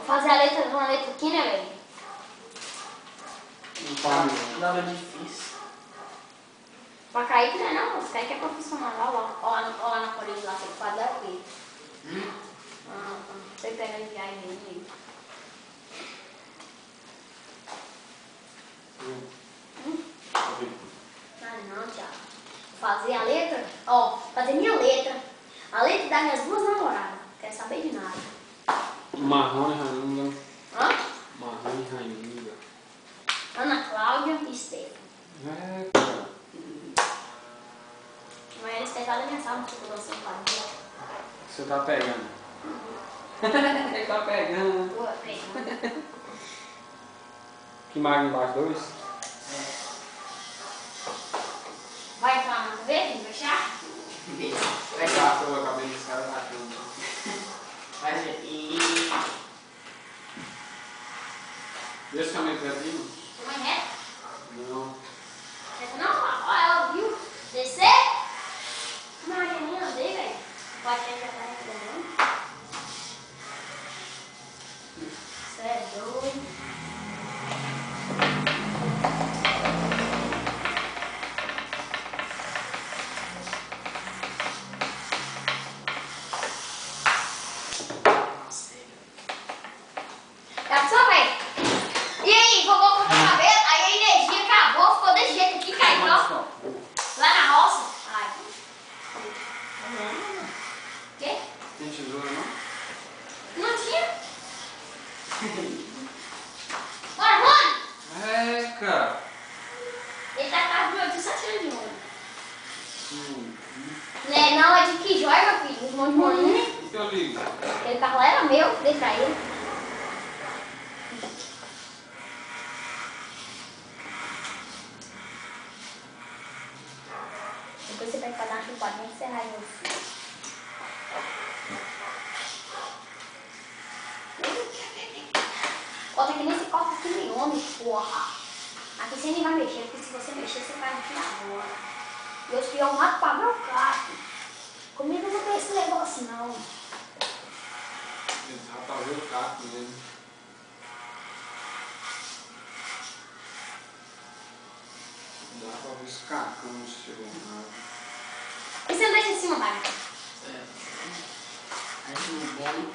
fazer a letra de uma letra aqui, né, velho? Não nada difícil. Pra Kaique não é não, os Kaique é profissional, ó lá na colégio lá, você faz aqui. Você pega ele aí mesmo. Ah não, Thiago. Fazer a letra, ó, fazer minha letra. A letra das minhas duas namoradas. Quer saber de nada. Marrone Rainha. Hã? Marrone Rainha. Ana Cláudia e Estefan. É, cara. Mas eles pegaram a minha sala, tipo, dançando lá. Você tá pegando. Ele tá pegando. Boa, pega. Que marca embaixo? 2? Vai entrar na vez, fechar? Fechar, eu acabei desse cara tá tudo. Mas e... Esse caminho creativo? Uma reta? Não. Reta não? Ó, ela viu. Descer? Mas eu nem andei, velho. Pode ter que andar reclamando. Você é doido. Tá só, velho. E aí, vovô cortou a cabeça, aí a energia acabou, ficou desse jeito aqui, caiu, ó. Lá na roça. Ai. Quê? Tem tesoura, não? Não tinha? Bora, mano! É, cara. Ele tá com de 17 anos de ouro. Né, não, é de que joia, meu filho? Os monte de bolinha. O que eu ligo? Aquele carro lá era meu, dei pra ele. Depois você vai fazer uma chupadinha e encerrar aí, meu filho. Bota aqui nesse copo aqui nenhum, homem, porra. Aqui você nem vai mexer, porque se você mexer, você vai mexer agora. E eu escolhi um rato pra brocar. Comigo não tem esse negócio, não. Esse rato tá o caco mesmo. Dá pra ver os cacos chegando na água. E você não deixa em cima, vai? Aí no bolo...